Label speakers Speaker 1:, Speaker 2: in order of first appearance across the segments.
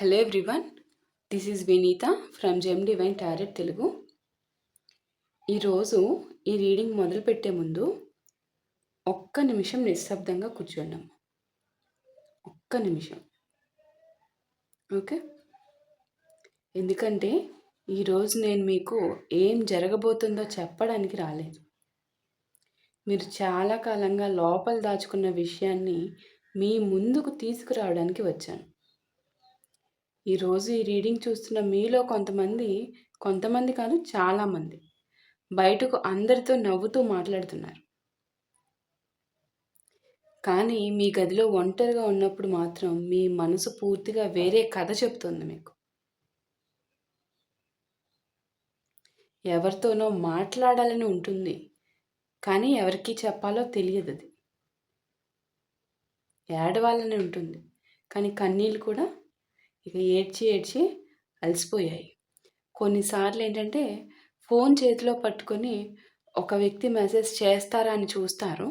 Speaker 1: Hello everyone, this is Vineetha from Gem Divine Tarot Telugu. ఈరోజు ఈ reading మొదలుపెట్టే ముందు ఒక్క నిమిషం నిశ్శబ్దంగా కూర్చోండి. ఒక్క నిమిషం, ఓకే? ఎందుకంటే ఈరోజు నేను మీకు ఏం జరగబోతుందో చెప్పడానికి రాలేదు. మీరు చాలా కాలంగా లోపల దాచుకున్న విషయాన్ని మీ ముందుకు తీసుకురావడానికి వచ్చాను. ఈరోజు ఈ రీడింగ్ చూస్తున్న మీలో కొంతమంది కాదు, చాలామంది బయటకు అందరితో నవ్వుతూ మాట్లాడుతున్నారు. కానీ మీ గదిలో ఒంటరిగా ఉన్నప్పుడు మాత్రం మీ మనసు పూర్తిగా వేరే కథ చెప్తుంది మీకు. ఎవరితోనో మాట్లాడాలని ఉంటుంది, కానీ ఎవరికి చెప్పాలో తెలియదు. అది ఏడవాలని ఉంటుంది, కానీ కన్నీళ్ళు కూడా ఇక ఏడ్చి అలసిపోయాయి. కొన్నిసార్లు ఏంటంటే ఫోన్ చేతిలో పట్టుకొని ఒక వ్యక్తి మెసేజ్ చేస్తారా అని చూస్తారు,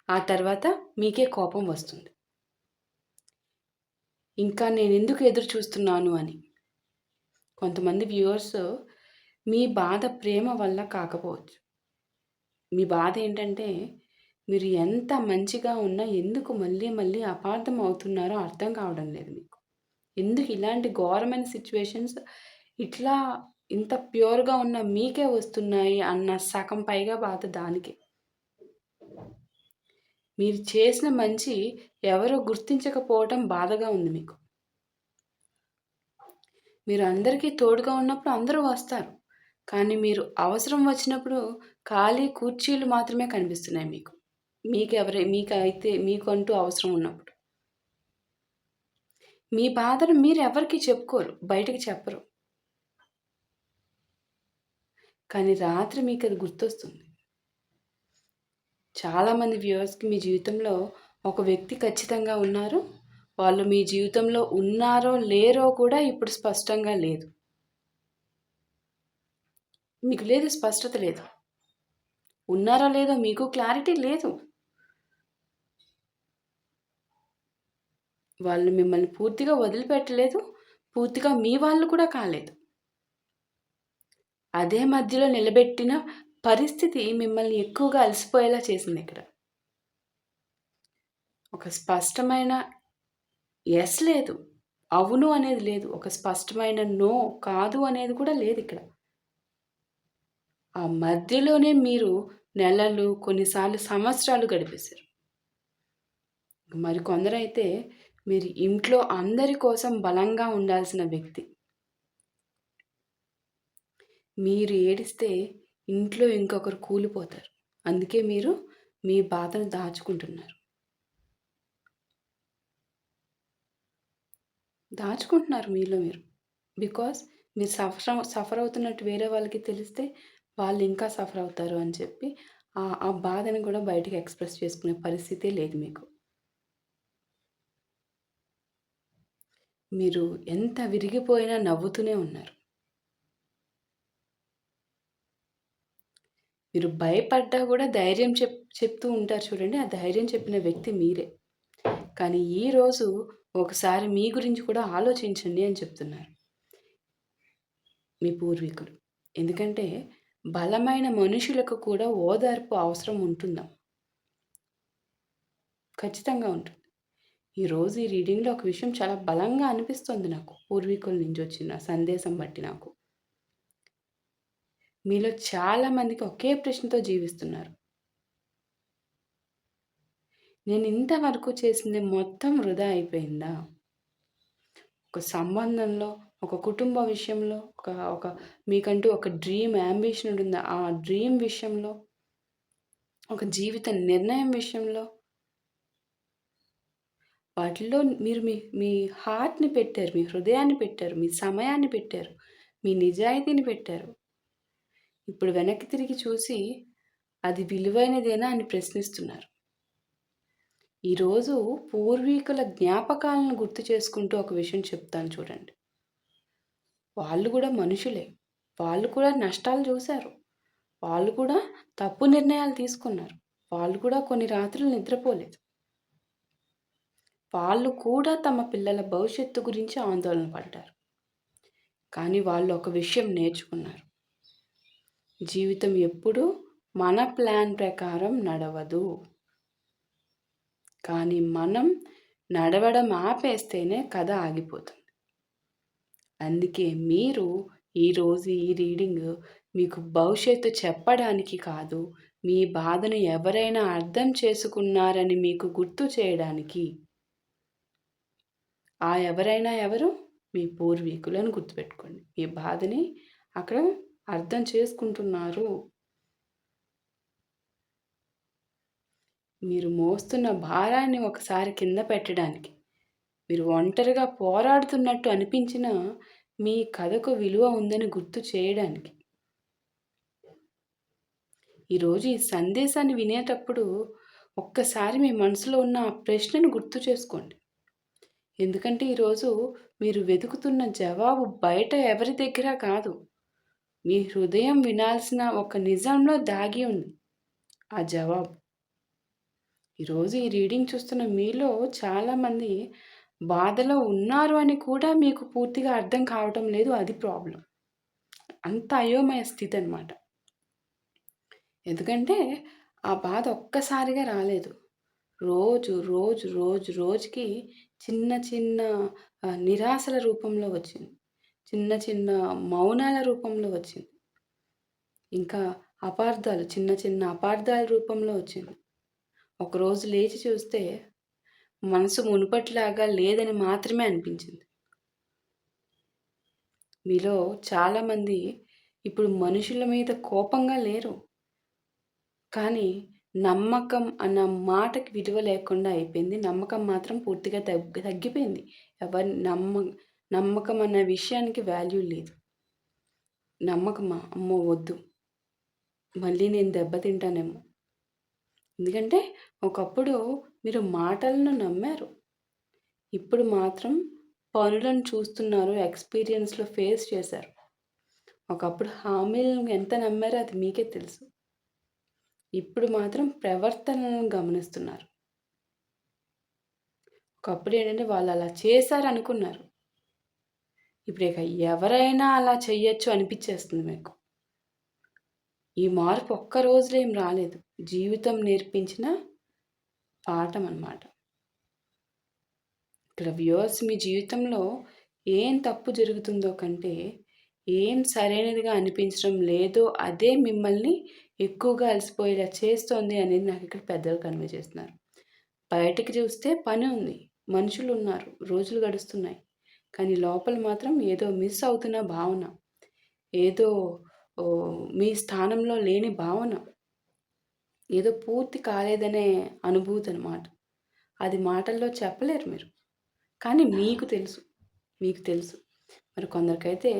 Speaker 1: ఆ తర్వాత మీకే కోపం వస్తుంది. ఇంకా నేను ఎందుకు ఎదురు చూస్తున్నాను అని. కొంతమంది వ్యూవర్స్ మీ బాధ ప్రేమ వల్ల కాకపోవచ్చు. మీ బాధ ఏంటంటే మీరు ఎంత మంచిగా ఉన్నా ఎందుకు మళ్ళీ అపార్థం అవుతున్నారో అర్థం కావడం లేదు మీకు. ఎందుకు ఇలాంటి ఘోరమైన సిచ్యువేషన్స్ ఇట్లా ఇంత ప్యూర్గా ఉన్న మీకే వస్తున్నాయి అన్న సగం పైగా బాధ దానికి. మీరు చేసిన మంచి ఎవరో గుర్తించకపోవటం బాధగా ఉంది మీకు. మీరు అందరికీ తోడుగా ఉన్నప్పుడు అందరూ వస్తారు, కానీ మీరు అవసరం వచ్చినప్పుడు ఖాళీ కుర్చీలు మాత్రమే కనిపిస్తున్నాయి మీకు. మీకంటూ అవసరం ఉన్నప్పుడు మీ బాధను మీరు ఎవరికి చెప్పుకోరు, బయటికి చెప్పరు. కానీ రాత్రి మీకు అది గుర్తొస్తుంది. చాలామంది వ్యూవర్స్కి మీ జీవితంలో ఒక వ్యక్తి ఖచ్చితంగా ఉన్నారు. వాళ్ళు మీ జీవితంలో ఉన్నారో లేరో కూడా ఇప్పుడు స్పష్టంగా లేదు. మీకు లేదు, స్పష్టత లేదు. ఉన్నారో లేదో మీకు క్లారిటీ లేదు. వాళ్ళు మిమ్మల్ని పూర్తిగా వదిలిపెట్టలేదు, పూర్తిగా మీ వాళ్ళు కూడా కాలేదు. అదే మధ్యలో నిలబెట్టిన పరిస్థితి మిమ్మల్ని ఎక్కువగా అలసిపోయేలా చేసింది. ఇక్కడ ఒక స్పష్టమైన ఎస్ లేదు, అవును అనేది లేదు, ఒక స్పష్టమైన నో కాదు అనేది కూడా లేదు ఇక్కడ. ఆ మధ్యలోనే మీరు నెలలు, కొన్నిసార్లు సంవత్సరాలు గడిపేశారు. మరి కొందరైతే మీరు ఇంట్లో అందరి కోసం బలంగా ఉండాల్సిన వ్యక్తి. మీరు ఏడిస్తే ఇంట్లో ఇంకొకరు కూలిపోతారు. అందుకే మీరు మీ బాధను దాచుకుంటున్నారు. మీలో మీరు. బికాస్ మీరు సఫర్ అవుతున్నట్టు వేరే వాళ్ళకి తెలిస్తే వాళ్ళు ఇంకా సఫర్ అవుతారు అని చెప్పి ఆ బాధను కూడా బయటికి ఎక్స్ప్రెస్ చేసుకునే పరిస్థితే లేదు మీకు. మీరు ఎంత విరిగిపోయినా నవ్వుతూనే ఉన్నారు. మీరు భయపడ్డా కూడా ధైర్యం చెప్తూ ఉంటారు చూడండి, ఆ ధైర్యం చెప్పిన వ్యక్తి మీరే. కానీ ఈరోజు ఒకసారి మీ గురించి కూడా ఆలోచించండి అని చెప్తున్నారు మీ పూర్వీకులు. ఎందుకంటే బలమైన మనుషులకు కూడా ఓదార్పు అవసరం ఉంటుందా? ఖచ్చితంగా ఉంటుంది. ఈరోజు ఈ రీడింగ్లో ఒక విషయం చాలా బలంగా అనిపిస్తుంది నాకు, పూర్వీకుల నుంచి వచ్చిన సందేశం బట్టి. నాకు మీలో చాలామందికి ఒకే ప్రశ్నతో జీవిస్తున్నారు. నేను ఇంతవరకు చేసింది మొత్తం వృధా అయిపోయిందా? ఒక సంబంధంలో, ఒక కుటుంబ విషయంలో, ఒక మీకంటూ ఒక డ్రీమ్, యాంబిషన్ ఉంటుందా? ఆ డ్రీమ్ విషయంలో, ఒక జీవిత నిర్ణయం విషయంలో, వాటిల్లో మీరు మీ హార్ట్‌ని పెట్టారు, మీ హృదయాన్ని పెట్టారు, మీ సమయాన్ని పెట్టారు, మీ నిజాయితీని పెట్టారు. ఇప్పుడు వెనక్కి తిరిగి చూసి అది విలువైనదేనా అని ప్రశ్నిస్తున్నారు. ఈరోజు పూర్వీకుల జ్ఞాపకాలను గుర్తు చేసుకుంటూ ఒక విషయం చెప్తాను చూడండి. వాళ్ళు కూడా మనుషులే. వాళ్ళు కూడా నష్టాలు చూశారు. వాళ్ళు కూడా తప్పు నిర్ణయాలు తీసుకున్నారు. వాళ్ళు కూడా కొన్ని రాత్రులు నిద్రపోలేదు. వాళ్ళు కూడా తమ పిల్లల భవిష్యత్తు గురించి ఆందోళన పడ్డారు. కానీ వాళ్ళు ఒక విషయం నేర్చుకున్నారు. జీవితం ఎప్పుడూ మన ప్లాన్ ప్రకారం నడవదు. కానీ మనం నడవడం ఆపేస్తేనే కథ ఆగిపోతుంది. అందుకే మీరు ఈరోజు ఈ రీడింగ్ మీకు భవిష్యత్తు చెప్పడానికి కాదు, మీ బాధను ఎవరైనా అర్థం చేసుకున్నారని మీకు గుర్తు చేయడానికి. ఆ ఎవరైనా ఎవరు? మీ పూర్వీకులను గుర్తుపెట్టుకోండి. మీ బాధని అక్కడ అర్థం చేసుకుంటున్నారు. మీరు మోస్తున్న భారాన్ని ఒకసారి కింద పెట్టడానికి, మీరు ఒంటరిగా పోరాడుతున్నట్టు అనిపించినా మీ కథకు విలువ ఉందని గుర్తు చేయడానికి. ఈరోజు ఈ సందేశాన్ని వినేటప్పుడు ఒక్కసారి మీ మనసులో ఉన్న ఆ ప్రశ్నను గుర్తు చేసుకోండి. ఎందుకంటే ఈరోజు మీరు వెతుకుతున్న జవాబు బయట ఎవరి దగ్గర కాదు, మీ హృదయం వినాల్సిన ఒక నిజంలో దాగి ఉంది ఆ జవాబు. ఈరోజు ఈ రీడింగ్ చూస్తున్న మీలో చాలామంది బాధలో ఉన్నారు అని కూడా మీకు పూర్తిగా అర్థం కావటం లేదు. అది ప్రాబ్లం. అంత అయోమయ స్థితి అనమాట. ఎందుకంటే ఆ బాధ ఒక్కసారిగా రాలేదు. రోజుకి చిన్న చిన్న నిరాశల రూపంలో వచ్చింది. చిన్న చిన్న మౌనాల రూపంలో వచ్చింది. ఇంకా అపార్థాలు, చిన్న చిన్న అపార్థాల రూపంలో వచ్చింది. ఒకరోజు లేచి చూస్తే మనసు మునుపటిలాగా లేదని మాత్రమే అనిపించింది. మీలో చాలామంది ఇప్పుడు మనుషుల మీద కోపంగా లేరు. కానీ నమ్మకం అన్న మాటకి విలువ లేకుండా అయిపోయింది. నమ్మకం మాత్రం పూర్తిగా తగ్గిపోయింది. నమ్మకం అన్న విషయానికి వాల్యూ లేదు. నమ్మకమా? అమ్మో వద్దు, మళ్ళీ నేను దెబ్బతింటానేమో. ఎందుకంటే ఒకప్పుడు మీరు మాటలను నమ్మారు. ఇప్పుడు మాత్రం పనులను చూస్తున్నారు, ఎక్స్పీరియన్స్లో ఫేస్ చేశారు. ఒకప్పుడు హామీలను ఎంత నమ్మారో అది మీకే తెలుసు. ఇప్పుడు మాత్రం ప్రవర్తనలను గమనిస్తున్నారు. ఒకప్పుడు ఏంటంటే వాళ్ళు అలా చేశారు అనుకున్నారు. ఇప్పుడు ఇక ఎవరైనా అలా చెయ్యొచ్చు అనిపించేస్తుంది మీకు. ఈ మార్పు ఒక్క రోజులో ఏం రాలేదు. జీవితం నేర్పించిన పాఠం అన్నమాట. ఇక్కడ వ్యూవర్స్, మీ జీవితంలో ఏం తప్పు జరుగుతుందో కంటే ఏం సరైనదిగా అనిపించడం లేదో అదే మిమ్మల్ని ఎక్కువగా అలసిపోయేలా చేస్తోంది అనేది నాకు ఇక్కడ పెద్దలు కన్వే చేస్తున్నారు. బయటకు చూస్తే పని ఉంది, మనుషులు ఉన్నారు, రోజులు గడుస్తున్నాయి. కానీ లోపల మాత్రం ఏదో మిస్ అవుతున్న భావన, ఏదో మీ స్థానంలో లేని భావన, ఏదో పూర్తి కాలేదనే అనుభూతి అన్నమాట. అది మాటల్లో చెప్పలేరు మీరు, కానీ మీకు తెలుసు. మరి కొందరికైతే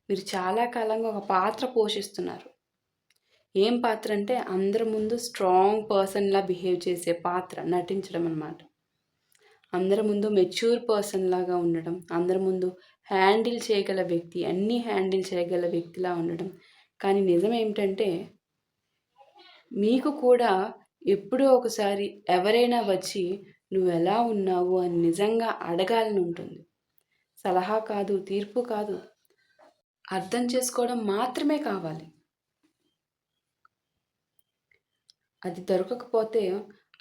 Speaker 1: మీరు చాలా కాలంగా ఒక పాత్ర పోషిస్తున్నారు. ఏం పాత్ర అంటే అందరి ముందు స్ట్రాంగ్ పర్సన్లా బిహేవ్ చేసే పాత్ర, నటించడం అన్నమాట. అందరి ముందు మెచ్యూర్ పర్సన్ లాగా ఉండడం, అందరి ముందు హ్యాండిల్ చేయగల వ్యక్తి, అన్నీ హ్యాండిల్ చేయగల వ్యక్తిలా ఉండడం. కానీ నిజం ఏమిటంటే మీకు కూడా ఎప్పుడో ఒకసారి ఎవరైనా వచ్చి నువ్వెలా ఉన్నావు అని నిజంగా అడగాలని ఉంటుంది. సలహా కాదు, తీర్పు కాదు, అర్థం చేసుకోవడం మాత్రమే కావాలి. అది దొరకకపోతే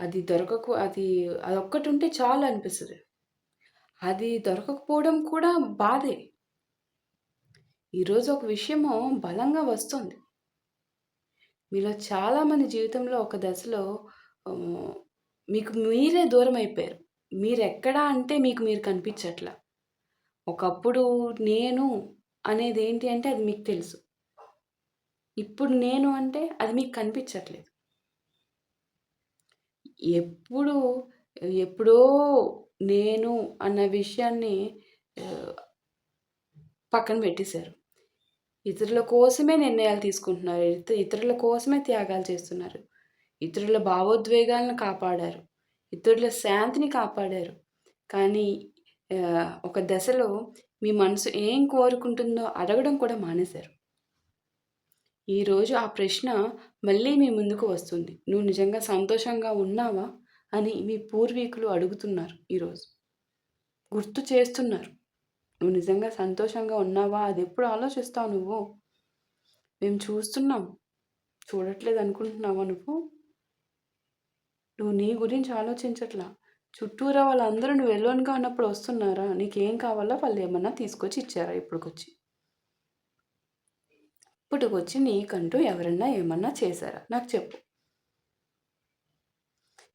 Speaker 1: అది అదొక్కటి ఉంటే చాలు అనిపిస్తుంది. అది దొరకకపోవడం కూడా బాధే. ఈరోజు ఒక విషయము బలంగా వస్తుంది. మీలో చాలామంది జీవితంలో ఒక దశలో మీకు మీరే దూరం అయిపోయారు. మీరెక్కడా అంటే మీకు మీరు కనిపించట్లా. ఒకప్పుడు నేను అనేది ఏంటి అంటే అది మీకు తెలుసు. ఇప్పుడు నేను అంటే అది మీకు కనిపించట్లేదు. ఎప్పుడో నేను అన్న విషయాన్ని పక్కన పెట్టేశారు. ఇతరుల కోసమే నిర్ణయాలు తీసుకుంటున్నారు. ఇతరుల కోసమే త్యాగాలు చేస్తున్నారు. ఇతరుల భావోద్వేగాలను కాపాడారు. ఇతరుల శాంతిని కాపాడారు. కానీ ఒక దశలో మీ మనసు ఏం కోరుకుంటుందో అడగడం కూడా మానేశారు. ఈరోజు ఆ ప్రశ్న మళ్ళీ మీ ముందుకు వస్తుంది. నువ్వు నిజంగా సంతోషంగా ఉన్నావా అని మీ పూర్వీకులు అడుగుతున్నారు ఈరోజు. గుర్తు చేస్తున్నారు. నువ్వు నిజంగా సంతోషంగా ఉన్నావా? అదెప్పుడు ఆలోచిస్తావు నువ్వు? మేము చూస్తున్నాం. చూడట్లేదు అనుకుంటున్నావా నువ్వు? నువ్వు నీ గురించి ఆలోచించట్లా. చుట్టూరా వాళ్ళందరూ నువ్వు ఎలోన్‌గా ఉన్నప్పుడు వస్తున్నారా? నీకేం కావాలో వాళ్ళేమన్నా తీసుకొచ్చి ఇచ్చారా ఇప్పటికొచ్చి? ఇప్పటికొచ్చి నీకంటూ ఎవరన్నా ఏమన్నా చేశారా? నాకు చెప్పు.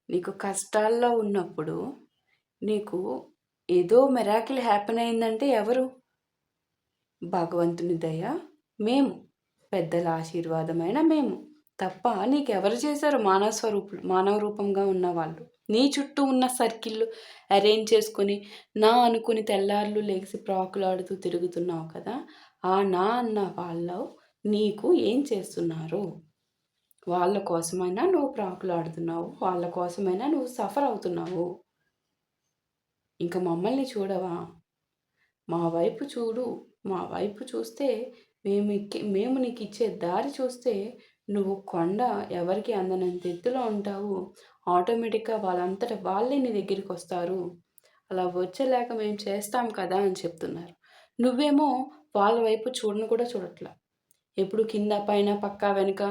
Speaker 1: నీకు కష్టాల్లో ఉన్నప్పుడు నీకు ఏదో మిరాకిల్ హ్యాపెన్ అయిందంటే ఎవరు? భగవంతుని దయ, మేము. పెద్దల ఆశీర్వాదమైన మేము. తప్ప నీకెవరు చేశారు మానవ రూపంగా ఉన్నవాళ్ళు? నీ చుట్టూ ఉన్న సర్కిల్లు అరేంజ్ చేసుకొని, నా అనుకుని తెల్లార్లు లెగిసి ప్రాకులాడుతూ తిరుగుతున్నావు కదా! ఆ నా అన్న వాళ్ళు నీకు ఏం చేస్తున్నారు? వాళ్ళ కోసమైనా నువ్వు ప్రాకులాడుతున్నావు. వాళ్ళ కోసమైనా నువ్వు సఫర్ అవుతున్నావు. ఇంక మమ్మల్ని చూడవా? మా వైపు చూడు. మా వైపు చూస్తే మేము నీకిచ్చే దారి చూస్తే నువ్వు కొండ ఎవరికీ అందనంత ఎత్తులో ఉంటావు. ఆటోమేటిక్‌గా వాళ్ళంతట వాళ్ళే నీ దగ్గరికొస్తారు. అలా వచ్చేలాగా మేము చేస్తాం కదా! అని చెప్తున్నారు. నువ్వేమో వాళ్ళ వైపు చూడను కూడా చూడట్లా. ఎప్పుడు కింద, పైన, పక్క, వెనక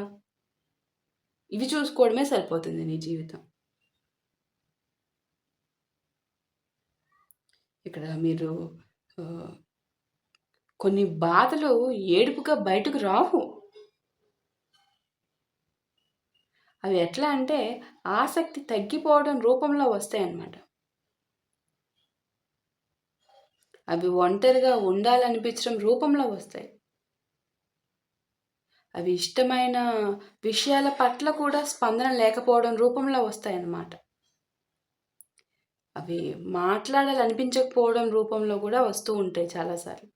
Speaker 1: ఇవి చూసుకోవడమే సరిపోతుంది నీ జీవితం. ఇక్కడ మీరు ఆహ్, కొన్ని బాధలు ఏడుపుగా బయటకు రావు. అవి ఎట్లా అంటే ఆసక్తి తగ్గిపోవడం రూపంలో వస్తాయన్నమాట. అవి ఒంటరిగా ఉండాలనిపించడం రూపంలో వస్తాయి. అవి ఇష్టమైన విషయాల పట్ల కూడా స్పందన లేకపోవడం రూపంలో వస్తాయన్నమాట. అవి మాట్లాడాలనిపించకపోవడం రూపంలో కూడా వస్తూ ఉంటాయి చాలాసార్లు.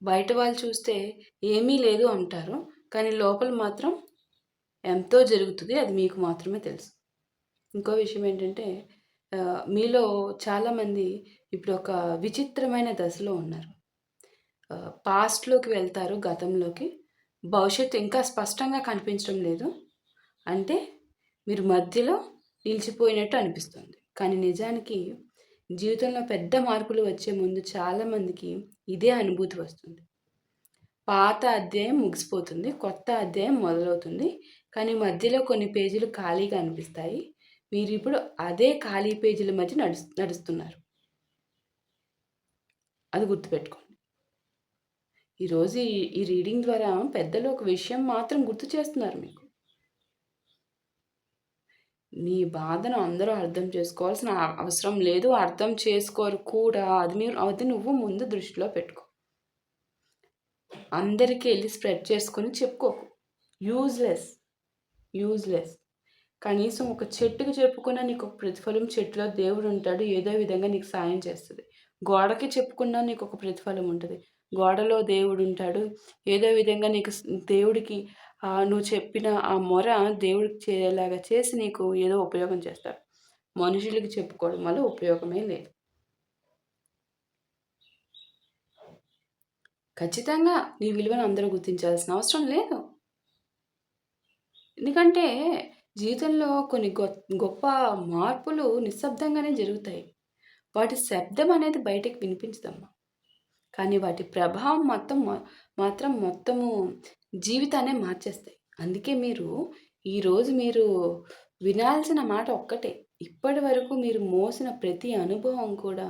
Speaker 1: బయట వాళ్ళు చూస్తే ఏమీ లేదు అంటారు. కానీ లోపల మాత్రం ఎంతో జరుగుతుంది. అది మీకు మాత్రమే తెలుసు. ఇంకో విషయం ఏంటంటే మీలో చాలామంది ఇప్పుడు ఒక విచిత్రమైన దశలో ఉన్నారు. పాస్ట్‌లోకి వెళ్తారు, గతంలోకి. భవిష్యత్తు ఇంకా స్పష్టంగా కనిపించడం లేదు. అంటే మీరు మధ్యలో నిలిచిపోయినట్టు అనిపిస్తుంది. కానీ నిజానికి జీవితంలో పెద్ద మార్పులు వచ్చే ముందు చాలామందికి ఇదే అనుభూతి వస్తుంది. పాత అధ్యాయం ముగిసిపోతుంది. కొత్త అధ్యాయం మొదలవుతుంది. కానీ మధ్యలో కొన్ని పేజీలు ఖాళీగా అనిపిస్తాయి. మీరిప్పుడు అదే ఖాళీ పేజీల మధ్య నడుస్తున్నారు. అది గుర్తుపెట్టుకోండి. ఈరోజు ఈ రీడింగ్ ద్వారా పెద్దలు ఒక విషయం మాత్రం గుర్తు చేస్తున్నారు మీకు. నీ బాధను అందరూ అర్థం చేసుకోవాల్సిన అవసరం లేదు. అర్థం చేసుకోరు కూడా. అది నువ్వు ముందు దృష్టిలో పెట్టుకో. అందరికీ వెళ్ళి స్ప్రెడ్ చేసుకొని చెప్పుకోకు. యూజ్లెస్. కనీసం ఒక చెట్టుకి చెప్పుకున్నా నీకు ఒక ప్రతిఫలం చెట్టులో దేవుడు ఉంటాడు. ఏదో విధంగా నీకు సాయం చేస్తుంది. గోడకి చెప్పుకున్నా నీకు ఒక ప్రతిఫలం ఉంటుంది. గోడలో దేవుడు ఉంటాడు. ఏదో విధంగా నీకు దేవుడికి నువ్వు చెప్పిన ఆ మొర దేవుడికి చేరేలాగా చేసి నీకు ఏదో ఉపయోగం చేస్తాడు. మనుషులకి చెప్పుకోవడం వల్ల ఉపయోగమే లేదు. ఖచ్చితంగా నీ విలువను అందరూ గుర్తించాల్సిన అవసరం లేదు. ఎందుకంటే జీవితంలో కొన్ని గొప్ప మార్పులు నిశ్శబ్దంగానే జరుగుతాయి. వాటి శబ్దం అనేది బయటకి వినిపించదమ్మా. కానీ వాటి ప్రభావం మాత్రం మొత్తము జీవితాన్నే మార్చేస్తాయి. అందుకే ఈరోజు మీరు వినాల్సిన మాట ఒక్కటే. ఇప్పటి వరకు మీరు మోసిన ప్రతి అనుభవం కూడా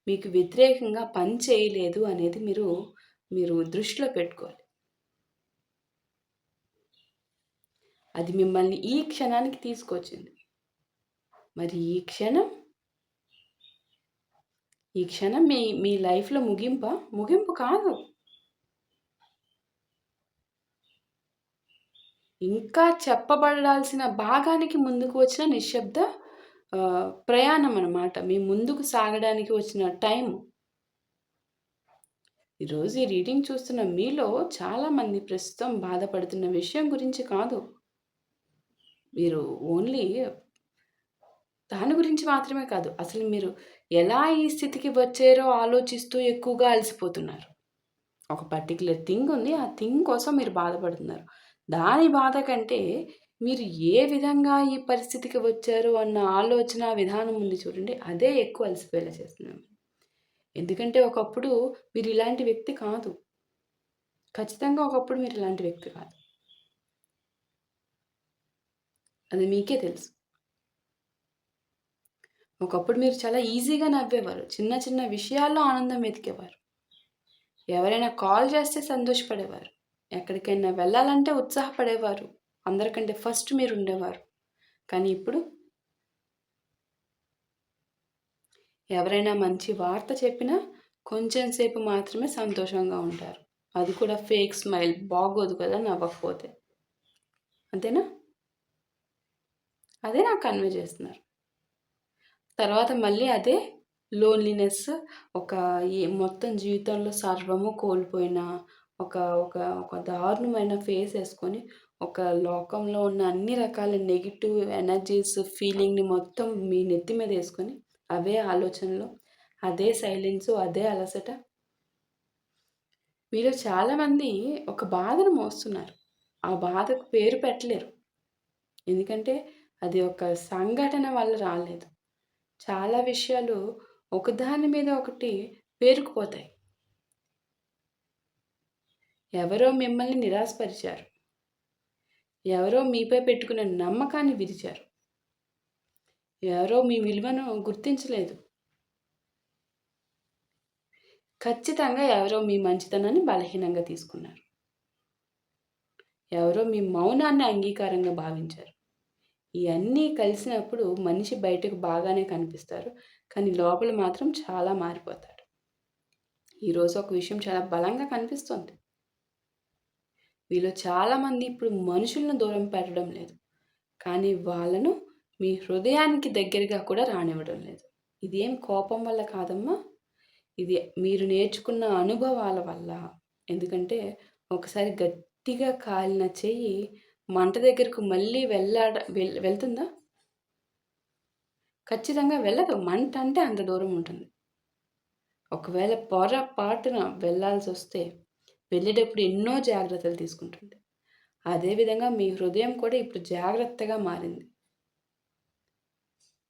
Speaker 1: మీకు వ్యతిరేకంగా పని చేయలేదు అనేది మీరు దృష్టిలో పెట్టుకోవాలి. అది మిమ్మల్ని ఈ క్షణానికి తీసుకొచ్చింది. మరి ఈ క్షణం మీ లైఫ్‌లో ముగింపా? ముగింపు కాదు. ఇంకా చెప్పబడాల్సిన భాగానికి ముందుకు వచ్చిన నిశ్శబ్ద ప్రయాణం అన్నమాట. మీ ముందుకు సాగడానికి వచ్చిన టైం. ఈరోజు ఈ రీడింగ్ చూస్తున్న మీలో చాలామంది ప్రస్తుతం బాధపడుతున్న విషయం గురించి కాదు. మీరు ఓన్లీ దాని గురించి మాత్రమే కాదు. అసలు మీరు ఎలా ఈ స్థితికి వచ్చారో ఆలోచిస్తూ ఎక్కువగా అలసిపోతున్నారు. ఒక పర్టిక్యులర్ థింగ్ ఉంది. ఆ థింగ్ కోసం మీరు బాధపడుతున్నారు. దాని బాధ కంటే మీరు ఏ విధంగా ఈ పరిస్థితికి వచ్చారు అన్న ఆలోచన విధానం ఉంది చూడండి. అదే ఎక్కువ అలసిపోయేలా చేస్తుంది. ఎందుకంటే ఒకప్పుడు మీరు ఇలాంటి వ్యక్తి కాదు. ఖచ్చితంగా ఒకప్పుడు మీరు ఇలాంటి వ్యక్తి కాదు. అది మీకే తెలుసు. ఒకప్పుడు మీరు చాలా ఈజీగా నవ్వేవారు. చిన్న చిన్న విషయాల్లో ఆనందం వెతికేవారు. ఎవరైనా కాల్ చేస్తే సంతోషపడేవారు. ఎక్కడికైనా వెళ్ళాలంటే ఉత్సాహపడేవారు. అందరికంటే ఫస్ట్ మీరుండేవారు. కానీ ఇప్పుడు ఎవరైనా మంచి వార్త చెప్పినా కొంచెం సేపు మాత్రమే సంతోషంగా ఉంటారు. అది కూడా ఫేక్ స్మైల్ బాగోదు కదా నవ్వకపోతే. అంతేనా? అదే నాకు కన్వే చేస్తున్నారు. తర్వాత మళ్ళీ అదే లోన్లీనెస్, ఒక మొత్తం జీవితంలో సర్వము కోల్పోయిన ఒక ఒక ఒక దారుణమైన ఫేస్ వేసుకొని, ఒక లోకంలో ఉన్న అన్ని రకాల నెగెటివ్ ఎనర్జీస్, ఫీలింగ్‌ని మొత్తం మీ నెత్తి మీద వేసుకొని, అవే ఆలోచనలు, అదే సైలెన్సు, అదే అలసట. మీలో చాలామంది ఒక బాధను మోస్తున్నారు. ఆ బాధకు పేరు పెట్టలేరు. ఎందుకంటే అది ఒక సంఘటన వల్ల రాలేదు. చాలా విషయాలు ఒకదాని మీద ఒకటి పేరుకుపోతాయి. ఎవరో మిమ్మల్ని నిరాశపరిచారు. ఎవరో మీపై పెట్టుకున్న నమ్మకాన్ని విరిచారు. ఎవరో మీ విలువను గుర్తించలేదు. ఖచ్చితంగా ఎవరో మీ మంచితనాన్ని బలహీనంగా తీసుకున్నారు. ఎవరో మీ మౌనాన్ని అంగీకారంగా భావించారు. ఇవన్నీ కలిసినప్పుడు మనిషి బయటకు బాగానే కనిపిస్తారు. కానీ లోపల మాత్రం చాలా మారిపోతాడు. ఈరోజు ఒక విషయం చాలా బలంగా కనిపిస్తుంది. వీళ్ళు చాలామంది ఇప్పుడు మనుషులను దూరం పెట్టడం లేదు. కానీ వాళ్ళను మీ హృదయానికి దగ్గరగా కూడా రానివ్వడం లేదు. ఇదేం కోపం వల్ల కాదమ్మా. ఇది మీరు నేర్చుకున్న అనుభవాల వల్ల. ఎందుకంటే ఒకసారి గట్టిగా కాలిన చెయ్యి మంట దగ్గరకు మళ్ళీ వెళ్తుందా? ఖచ్చితంగా వెళ్ళదు. మంట అంటే అంత దూరం ఉంటుంది. ఒకవేళ పొరపాటున వెళ్ళాల్సొస్తే వెళ్ళేటప్పుడు ఎన్నో జాగ్రత్తలు తీసుకుంటుంది. అదేవిధంగా మీ హృదయం కూడా ఇప్పుడు జాగ్రత్తగా మారింది.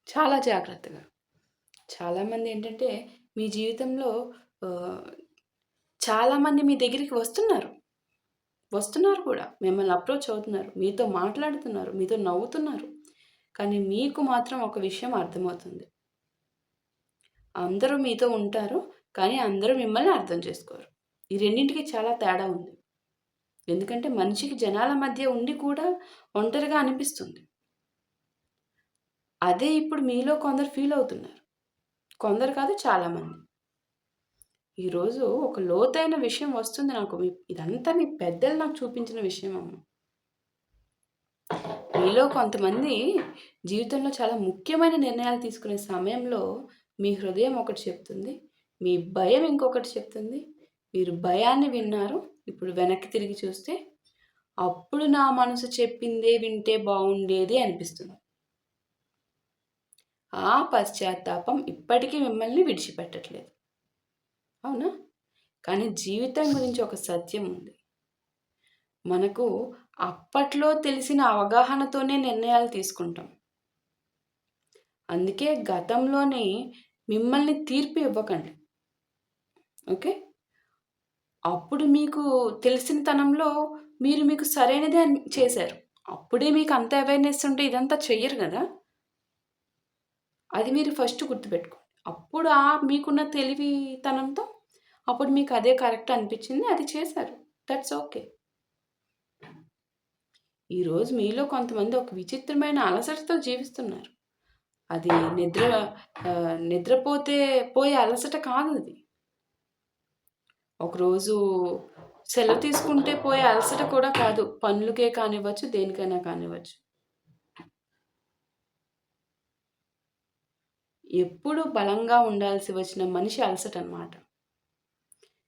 Speaker 1: చాలా జాగ్రత్తగా. చాలామంది ఏంటంటే మీ జీవితంలో చాలామంది మీ దగ్గరికి వస్తున్నారు కూడా. మిమ్మల్ని అప్రోచ్ అవుతున్నారు. మీతో మాట్లాడుతున్నారు. మీతో నవ్వుతున్నారు. కానీ మీకు మాత్రం ఒక విషయం అర్థమవుతుంది. అందరూ మీతో ఉంటారు. కానీ అందరూ మిమ్మల్ని అర్థం చేసుకోరు. ఈ రెండింటికి చాలా తేడా ఉంది. ఎందుకంటే మనిషికి జనాల మధ్య ఉండి కూడా ఒంటరిగా అనిపిస్తుంది. అదే ఇప్పుడు మీలో కొందరు ఫీల్ అవుతున్నారు. కొందరు కాదు, చాలామంది. ఈరోజు ఒక లోతైన విషయం వస్తుంది నాకు. ఇదంతా మీ పెద్దలు నాకు చూపించిన విషయం అమ్మ. మీలో కొంతమంది జీవితంలో చాలా ముఖ్యమైన నిర్ణయాలు తీసుకునే సమయంలో మీ హృదయం ఒకటి చెప్తుంది. మీ భయం ఇంకొకటి చెప్తుంది. మీరు భయాన్ని విన్నారు. ఇప్పుడు వెనక్కి తిరిగి చూస్తే అప్పుడు నా మనసు చెప్పిందే వింటే బాగుండేది అనిపిస్తుంది. ఆ పశ్చాత్తాపం ఇప్పటికీ మిమ్మల్ని విడిచిపెట్టట్లేదు. అవునా? కానీ జీవితం గురించి ఒక సత్యం ఉంది. మనకు అప్పట్లో తెలిసిన అవగాహనతోనే నిర్ణయాలు తీసుకుంటాం. అందుకే గతంలోనే మిమ్మల్ని తీర్పు ఇవ్వకండి. ఓకే? అప్పుడు మీకు తెలిసిన తనంలో మీరు మీకు సరైనదే చేశారు. అప్పుడే మీకు అంత అవేర్‌నెస్ ఉంటే ఇదంతా చెయ్యరు కదా! అది మీరు ఫస్ట్ గుర్తుపెట్టుకోండి. అప్పుడు మీకున్న తెలివితనంతో అప్పుడు మీకు అదే కరెక్ట్ అనిపించింది. అది చేశారు. That's okay. ఈరోజు మీలో కొంతమంది ఒక విచిత్రమైన అలసటతో జీవిస్తున్నారు. అది నిద్రపోతే పోయే అలసట కాదు అది. ఒకరోజు సెలవు తీసుకుంటే పోయే అలసట కూడా కాదు. పనులకే కానివ్వచ్చు, దేనికైనా కానివ్వచ్చు. ఎప్పుడు బలంగా ఉండాల్సి వచ్చిన మనిషి అలసట అన్నమాట.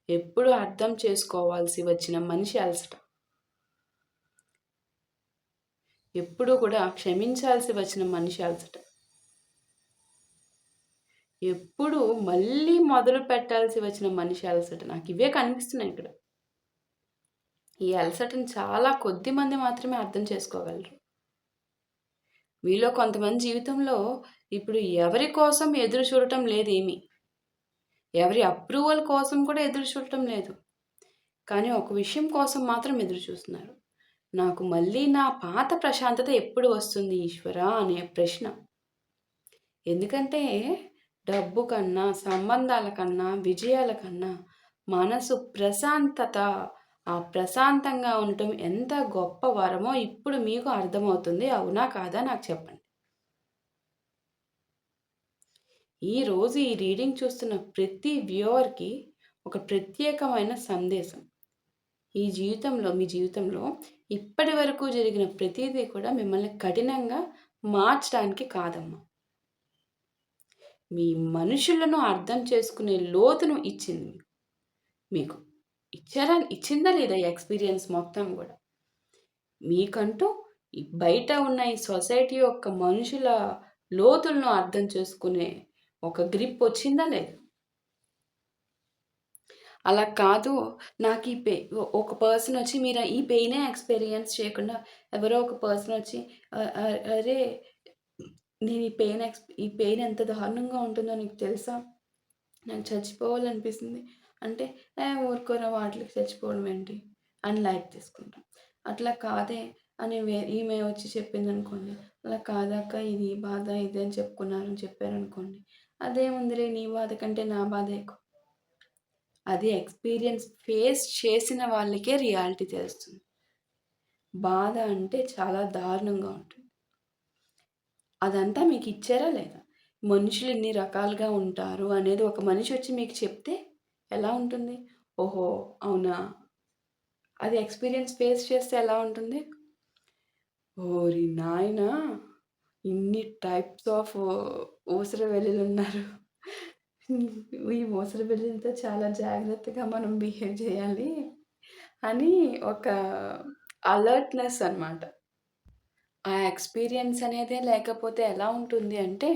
Speaker 1: ఎప్పుడు అర్థం చేసుకోవాల్సి వచ్చిన మనిషి అలసట. ఎప్పుడూ కూడా క్షమించాల్సి వచ్చిన మనిషి అలసట. ఎప్పుడు మళ్ళీ మొదలు పెట్టాల్సి వచ్చిన మనిషి అలసట. నాకు ఇవే కనిపిస్తున్నాయి ఇక్కడ. ఈ అలసటను చాలా కొద్ది మంది మాత్రమే అర్థం చేసుకోగలరు. మీలో కొంతమంది జీవితంలో ఇప్పుడు ఎవరి కోసం ఎదురు చూడటం లేదేమీ. ఎవరి అప్రూవల్ కోసం కూడా ఎదురు చూడటం లేదు. కానీ ఒక విషయం కోసం మాత్రం ఎదురు చూస్తున్నారు. నాకు మళ్ళీ నా పాత ప్రశాంతత ఎప్పుడు వస్తుంది ఈశ్వరా అనే ప్రశ్న. ఎందుకంటే డబ్బు కన్నా, సంబంధాల కన్నా, విజయాల కన్నా మనసు ప్రశాంతత, ఆ ప్రశాంతంగా ఉండటం ఎంత గొప్ప వరమో ఇప్పుడు మీకు అర్థమవుతుంది. అవునా? కాదా? నాకు చెప్పండి. ఈరోజు ఈ రీడింగ్ చూస్తున్న ప్రతి వ్యూవర్‌కి ఒక ప్రత్యేకమైన సందేశం. మీ జీవితంలో ఇప్పటి వరకు జరిగిన ప్రతీదీ కూడా మిమ్మల్ని కఠినంగా మార్చడానికి కాదమ్మా. మీ మనుషులను అర్థం చేసుకునే లోతును ఇచ్చింది మీకు. ఇచ్చిందా లేదా ఈ ఎక్స్‌పీరియన్స్ మొత్తం గూడా? మీకంటూ ఈ బయట ఉన్న ఈ సొసైటీ యొక్క మనుషుల లోతులను అర్థం చేసుకునే ఒక గ్రిప్ వచ్చిందా లేదా? అలా కాదు. నాకు ఈ ఒక పర్సన్ వచ్చి మీరు ఈ పెయినే ఎక్స్‌పీరియన్స్ చేయకుండా ఎవరో ఒక పర్సన్ వచ్చి అరే! నేను ఈ పెయిన్ ఎంత దారుణంగా ఉంటుందో నీకు తెలుసా? నాకు చచ్చిపోవాలనిపిస్తుంది. అంటే ఊరుకోరా వాటిలకి చచ్చిపోవడం ఏంటి? అని లైట్ తీసుకుంటాం. అట్లా కాదే అని ఈమె వచ్చి చెప్పిందనుకోండి. అలా కాదక్క ఇది బాధ ఇది అని చెప్పుకున్నారని చెప్పారనుకోండి. అదేముందిలే నీ బాధ కంటే నా బాధే ఎక్కువ. అది ఎక్స్‌పీరియన్స్ ఫేస్ చేసిన వాళ్ళకే రియాలిటీ తెలుస్తుంది. బాధ అంటే చాలా దారుణంగా ఉంటుంది. అదంతా మీకు ఇచ్చారా లేదా? మనుషులు ఇన్ని రకాలుగా ఉంటారు అనేది ఒక మనిషి వచ్చి మీకు చెప్తే ఎలా ఉంటుంది? ఓహో! అవునా? అది ఎక్స్‌పీరియన్స్ ఫేస్ చేస్తే ఎలా ఉంటుంది? ఓరి నాయనా! ఇన్ని టైప్స్ ఆఫ్ ఊసరవెల్లులున్నారు. ఈ ఊసరవెల్లులతో చాలా జాగ్రత్తగా మనం బిహేవ్ చేయాలి అని ఒక అలర్ట్‌నెస్ అనమాట. ఆ ఎక్స్‌పీరియన్స్ అనేదే లేకపోతే ఎలా ఉంటుంది అంటే,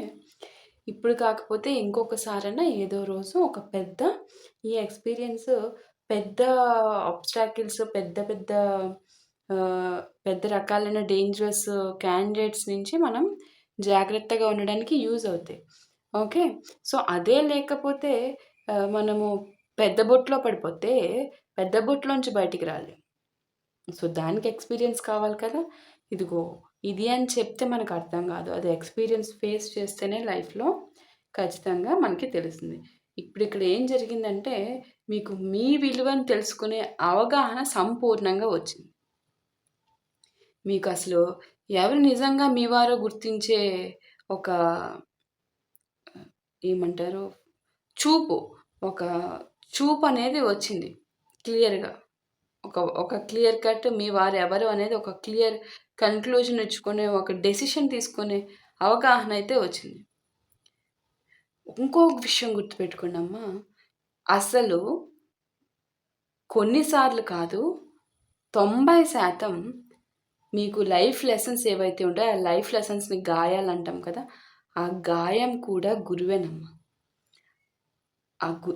Speaker 1: ఇప్పుడు కాకపోతే ఇంకొకసారన్నా ఏదో రోజు ఒక పెద్ద ఈ ఎక్స్‌పీరియన్స్ పెద్ద ఆబ్‌స్టాకిల్స్ పెద్ద రకాలైన డేంజరస్ క్యాండిడేట్స్ నుంచి మనం జాగ్రత్తగా ఉండడానికి యూజ్ అవుతాయి. ఓకే. సో, అదే లేకపోతే మనము పెద్ద బొట్టులో పడిపోతే పెద్ద బొట్టులోంచి బయటికి రాలేం. సో, దానికి ఎక్స్‌పీరియన్స్ కావాలి కదా! ఇదిగో ఇది అని చెప్తే మనకు అర్థం కాదు. అది ఎక్స్‌పీరియన్స్ ఫేస్ చేస్తేనే లైఫ్‌లో ఖచ్చితంగా మనకి తెలుస్తుంది. ఇక్కడ ఏం జరిగిందంటే, మీకు మీ విలువను తెలుసుకునే అవగాహన సంపూర్ణంగా వచ్చింది. మీకసలు ఎవరు నిజంగా మీ వారో గుర్తించే ఒక ఏమంటారు? చూపు. ఒక చూపనేది వచ్చింది క్లియర్‌గా. ఒక క్లియర్ కట్ మీ వారు ఎవరు అనేది ఒక క్లియర్ కన్క్లూజన్ ఇచ్చుకునే ఒక డెసిషన్ తీసుకునే అవగాహన అయితే వచ్చింది. ఇంకొక విషయం గుర్తుపెట్టుకోండమ్మా. అసలు కొన్నిసార్లు కాదు 90% మీకు లైఫ్ లెసన్స్ ఏవైతే ఉంటాయో, ఆ లైఫ్ లెసన్స్‌ని గాయాలంటాం కదా! ఆ గాయం కూడా గురువేనమ్మా. ఆ గు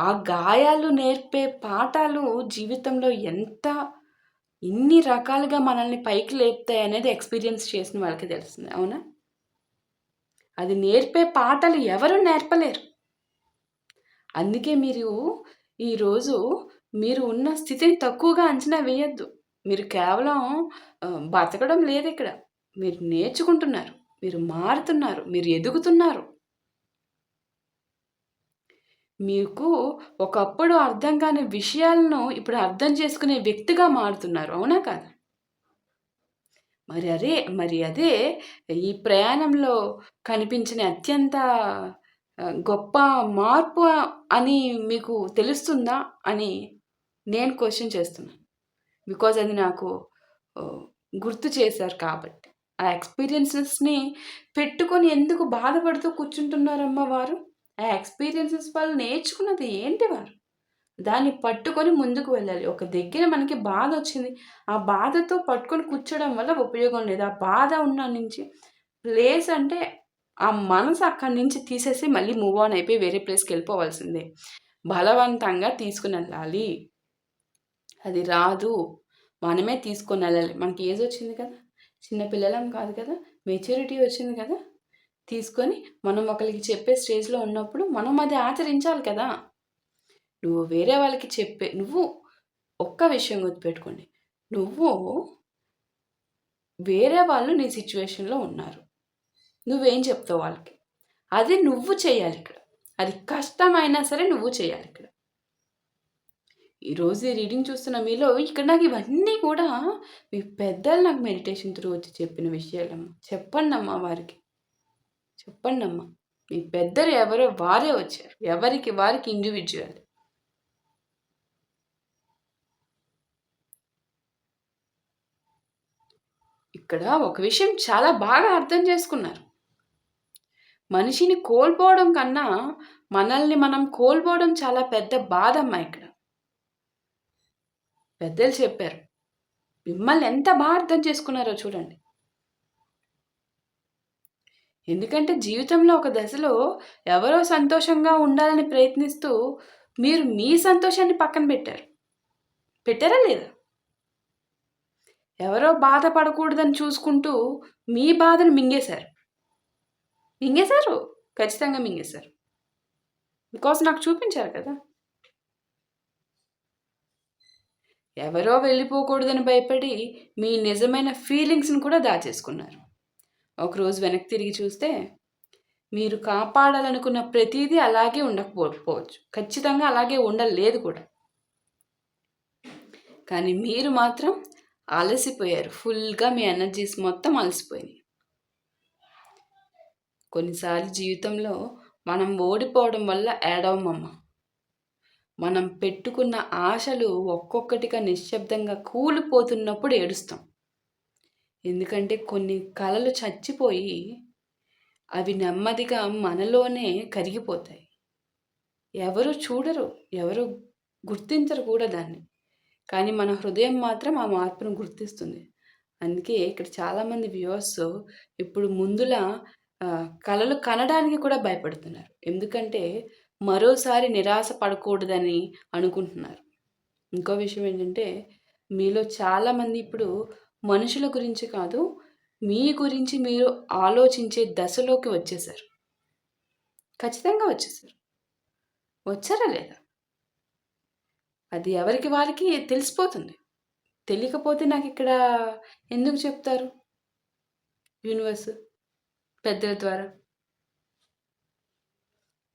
Speaker 1: ఆ గాయాలు నేర్పే పాఠాలు జీవితంలో ఇన్ని రకాలుగా మనల్ని పైకి లేపుతాయనేది ఎక్స్‌పీరియన్స్ చేసిన వాళ్ళకి తెలుస్తుంది. అవునా? అది నేర్పే పాఠాలు ఎవరు నేర్పలేరు. అందుకే ఈరోజు మీరు ఉన్న స్థితిని తక్కువగా అంచనా వేయొద్దు. మీరు కేవలం బతకడం లేదిక్కడ. మీరు నేర్చుకుంటున్నారు. మీరు మారుతున్నారు. మీరు ఎదుగుతున్నారు. మీకు ఒకప్పుడు అర్థం కాని విషయాలను ఇప్పుడు అర్థం చేసుకునే వ్యక్తిగా మారుతున్నారు. అవునా కాదా? మరి అదే ఈ ప్రయాణంలో కనిపించిన అత్యంత గొప్ప మార్పు అని మీకు తెలుస్తుందా? అని నేను క్వెషన్ చేస్తున్నాను. బికాజ్ అది నాకు గుర్తు చేశారు కాబట్టి. ఆ ఎక్స్‌పీరియన్సెస్‌ని పెట్టుకొని ఎందుకు బాధపడుతూ కూర్చుంటున్నారమ్మా వారు? ఆ ఎక్స్‌పీరియన్సెస్ వాళ్ళు నేర్చుకున్నది ఏంటి వారు? దాన్ని పట్టుకొని ముందుకు వెళ్ళాలి. ఒక దగ్గర మనకి బాధొచ్చింది. ఆ బాధతో పట్టుకొని కూర్చోడం వల్ల ఉపయోగం లేదు. ఆ బాధ ఉన్న నుంచి ప్లేస్ అంటే ఆ మనసు అక్కడి నుంచి తీసేసి మళ్ళీ మూవ్ ఆన్ అయిపోయి వేరే ప్లేస్‌కెళ్ళిపోవాల్సిందే. బలవంతంగా తీసుకొనెళ్ళాలి. అది రాదు. మనమే తీసుకొనెళ్ళాలి. మనకి ఏజొచ్చింది కదా! చిన్న పిల్లలం కాదు కదా! మెచ్యూరిటీ వచ్చింది కదా! తీసుకొని మనం ఒకరికి చెప్పే స్టేజ్‌లో ఉన్నప్పుడు మనం అది ఆచరించాలి కదా! నువ్వు వేరే వాళ్ళకి నువ్వు ఒక్క విషయం గుర్తుపెట్టుకోండి. నువ్వు వేరే వాళ్ళు నీ సిట్యుయేషన్‌లో ఉన్నారు. నువ్వేం చెప్తావు వాళ్ళకి? అది నువ్వు చేయాలిక్కడ. అది కష్టమైనా సరే నువ్వు చేయాలిక్కడ. ఈరోజు ఈ రీడింగ్ చూస్తున్న మీలో ఇక్కడ నాకు ఇవన్నీ కూడా మీ పెద్దలు నాకు మెడిటేషన్ త్రూ వచ్చి చెప్పిన విషయాలమ్మా. చెప్పండమ్మా వారికి. చెప్పండమ్మా. మీ పెద్దలు ఎవరో వారే వచ్చారు. ఎవరికి వారికి ఇండివిడ్యువల్. ఇక్కడ ఒక విషయం చాలా బాగా అర్థం చేసుకున్నారు. మనిషిని కోల్పోవడం కన్నా మనల్ని మనం కోల్పోవడం చాలా పెద్ద బాధమ్మా ఇక్కడ. పెద్దలు చెప్పారు. మిమ్మల్ని ఎంత బాగా అర్థం చేసుకున్నారో చూడండి. ఎందుకంటే జీవితంలో ఒక దశలో ఎవరో సంతోషంగా ఉండాలని ప్రయత్నిస్తూ మీరు మీ సంతోషాన్ని పక్కన పెట్టారు. పెట్టారా లేదా? ఎవరో బాధపడకూడదని చూసుకుంటూ మీ బాధను మింగేశారు. మింగేశారు. ఖచ్చితంగా మింగేశారు. బికాస్ నాకు చూపించారు కదా! ఎవరో వెళ్ళిపోకూడదని భయపడి మీ నిజమైన ఫీలింగ్స్‌ని కూడా దాచేసుకున్నారు. ఒకరోజు వెనక్కి తిరిగి చూస్తే మీరు కాపాడాలనుకున్న ప్రతీదీ అలాగే ఉండకపోవచ్చు. ఖచ్చితంగా అలాగే ఉండలేదు కూడా. కానీ మీరు మాత్రం అలసిపోయారు. ఫుల్‌గా మీ ఎనర్జీస్ మొత్తం అలసిపోయినాయి. కొన్నిసార్లు జీవితంలో మనం ఓడిపోవడం వల్ల ఏడవమమ్మ. మనం పెట్టుకున్న ఆశలు ఒక్కొక్కటిగా నిశ్శబ్దంగా కూలిపోతున్నప్పుడు ఏడుస్తాం. ఎందుకంటే కొన్ని కలలు చచ్చిపోయి అవి నెమ్మదిగా మనలోనే కరిగిపోతాయి. ఎవరు చూడరు, ఎవరు గుర్తించరు కూడా దాన్ని. కానీ మన హృదయం మాత్రం ఆ మార్పును గుర్తిస్తుంది. అందుకే ఇక్కడ చాలామంది వ్యూవర్స్ ఇప్పుడు ముందులా కలలు కనడానికి కూడా భయపడుతున్నారు. ఎందుకంటే మరోసారి నిరాశ పడకూడదని అనుకుంటున్నారు. ఇంకో విషయం ఏంటంటే మీలో చాలామంది ఇప్పుడు మనుషుల గురించి కాదు, మీ గురించి మీరు ఆలోచించే దశలోకి వచ్చేసారు. ఖచ్చితంగా వచ్చేసారు. వచ్చారా లేదా? అది ఎవరికి వారికి తెలిసిపోతుంది. తెలియకపోతే నాకిక్కడ ఎందుకు చెప్తారు యూనివర్స్ పెద్దల ద్వారా?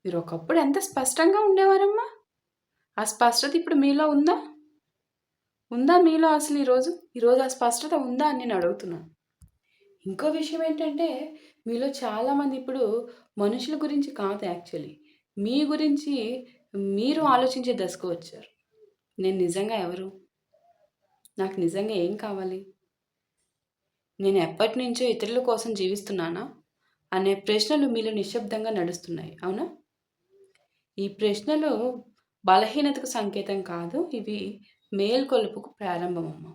Speaker 1: మీరు ఒకప్పుడు ఎంత స్పష్టంగా ఉండేవారమ్మా? ఆ స్పష్టత ఇప్పుడు మీలో ఉందా? ఉందా మీలో అసలు ఈరోజు ఆ స్పష్టత ఉందా అని నేను అడుగుతున్నాను. ఇంకో విషయం ఏంటంటే మీలో చాలామంది ఇప్పుడు మనుషుల గురించి కాదు యాక్చువల్లీ. మీ గురించి మీరు ఆలోచించే దశకు వచ్చారు. నేను నిజంగా ఎవరు? నాకు నిజంగా ఏం కావాలి? నేను ఎప్పటినుంచో ఇతరుల కోసం జీవిస్తున్నానా? అనే ప్రశ్నలు మీలో నిశ్శబ్దంగా నడుస్తున్నాయి. అవునా? ఈ ప్రశ్నలు బలహీనతకు సంకేతం కాదు. ఇవి మేల్కొలుపుకు ప్రారంభమమ్మ.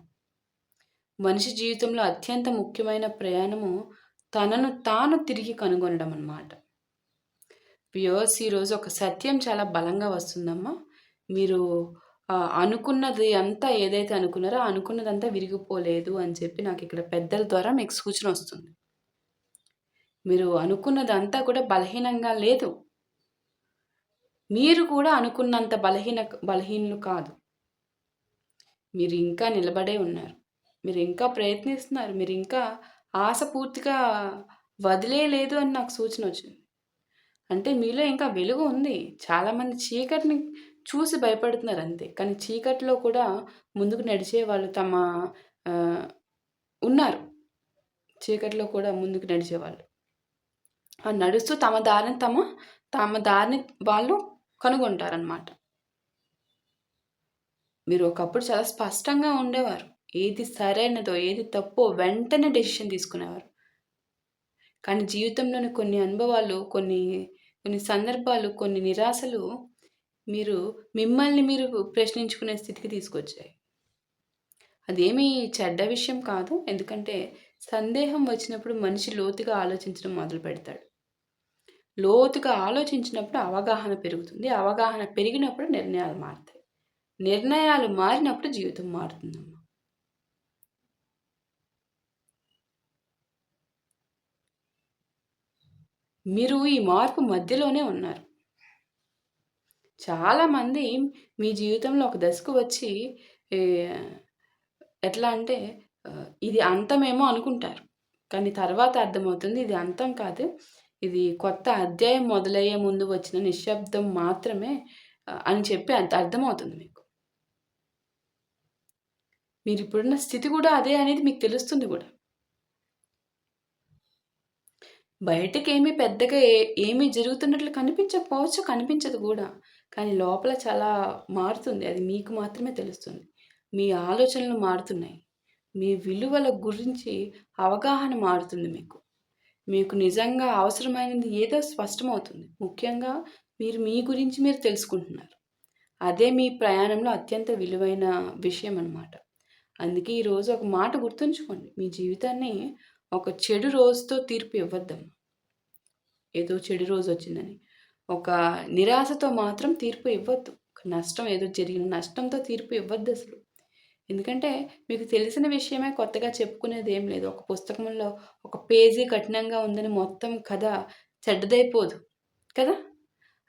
Speaker 1: మనిషి జీవితంలో అత్యంత ముఖ్యమైన ప్రయాణము తనను తాను తిరిగి కనుగొనడం అన్నమాట. వ్యూవర్స్ ఈరోజు ఒక సత్యం చాలా బలంగా వస్తుందమ్మా. మీరు అనుకున్నది అంతా ఏదైతే అనుకున్నారో అనుకున్నదంతా విరిగిపోలేదు అని చెప్పి నాకు ఇక్కడ పెద్దల ద్వారా మీకు సూచన వస్తుంది. మీరు అనుకున్నదంతా కూడా బలహీనంగా లేదు. మీరు కూడా అనుకున్నంత బలహీనులు కాదు. మీరు ఇంకా నిలబడే ఉన్నారు. మీరు ఇంకా ప్రయత్నిస్తున్నారు. మీరు ఇంకా ఆశ పూర్తిగా వదిలేయలేదు అని నాకు సూచన వచ్చింది. అంటే మీలో ఇంకా వెలుగు ఉంది. చాలామంది చీకటిని చూసి భయపడుతున్నారు అంతే. కానీ చీకటిలో కూడా ముందుకు నడిచే వాళ్ళు ఉన్నారు. చీకటిలో కూడా ముందుకు నడిచేవాళ్ళు. నడుస్తూ తమ దారిని వాళ్ళు కనుగొంటారనమాట. మీరు ఒకప్పుడు చాలా స్పష్టంగా ఉండేవారు. ఏది సరైనదో, ఏది తప్పో వెంటనే డెసిషన్ తీసుకునేవారు. కానీ జీవితంలోని కొన్ని అనుభవాలు, కొన్ని సందర్భాలు, కొన్ని నిరాశలు మిమ్మల్ని మీరు ప్రశ్నించుకునే స్థితికి తీసుకొచ్చాయి. అదేమీ చెడ్డ విషయం కాదు. ఎందుకంటే సందేహం వచ్చినప్పుడు మనిషి లోతుగా ఆలోచించడం మొదలుపెడతాడు. లోతుగా ఆలోచించినప్పుడు అవగాహన పెరుగుతుంది. అవగాహన పెరిగినప్పుడు నిర్ణయాలు మారుతాయి. నిర్ణయాలు మారినప్పుడు జీవితం మారుతుందమ్మా. మీరు ఈ మార్పు మధ్యలోనే ఉన్నారు. చాలామంది మీ జీవితంలో ఒక దశకు వచ్చి ఏ ఎట్లా అంటే ఇది అంతమేమో అనుకుంటారు. కానీ తర్వాత అర్థమవుతుంది ఇది అంతం కాదు. ఇది కొత్త అధ్యాయం మొదలయ్యే ముందు వచ్చిన నిశ్శబ్దం మాత్రమే అని చెప్పి అంత అర్థమవుతుంది మీకు. మీరిప్పుడున్న స్థితి కూడా అదే అనేది మీకు తెలుస్తుంది గూడా. బయటకేమి పెద్దగా ఏమీ జరుగుతున్నట్లు కనిపించకపోవచ్చు, కనిపించదు గూడా. కానీ లోపల చాలా మారుతుంది. అది మీకు మాత్రమే తెలుస్తుంది. మీ ఆలోచనలు మారుతున్నాయి. మీ విలువల గురించి అవగాహన మారుతుంది మీకు. మీకు నిజంగా అవసరమైనది ఏదో స్పష్టమవుతుంది. ముఖ్యంగా మీరు మీ గురించి మీరు తెలుసుకుంటున్నారు. అదే మీ ప్రయాణంలో అత్యంత విలువైన విషయం అన్నమాట. అందుకే ఈరోజు ఒక మాట గుర్తుంచుకోండి. మీ జీవితాన్ని ఒక చెడు రోజుతో తీర్పు ఇవ్వద్దమ్మా. ఏదో చెడు రోజొచ్చిందని. ఒక నిరాశతో మాత్రం తీర్పు ఇవ్వద్దు. ఒక నష్టం ఏదో జరిగిన నష్టంతో తీర్పు ఇవ్వద్దసలు. ఎందుకంటే మీకు తెలిసిన విషయమే కొత్తగా చెప్పుకునేదేం లేదు. ఒక పుస్తకంలో ఒక పేజీ కఠినంగా ఉందని మొత్తం కథ చెడ్డదైపోదు కదా!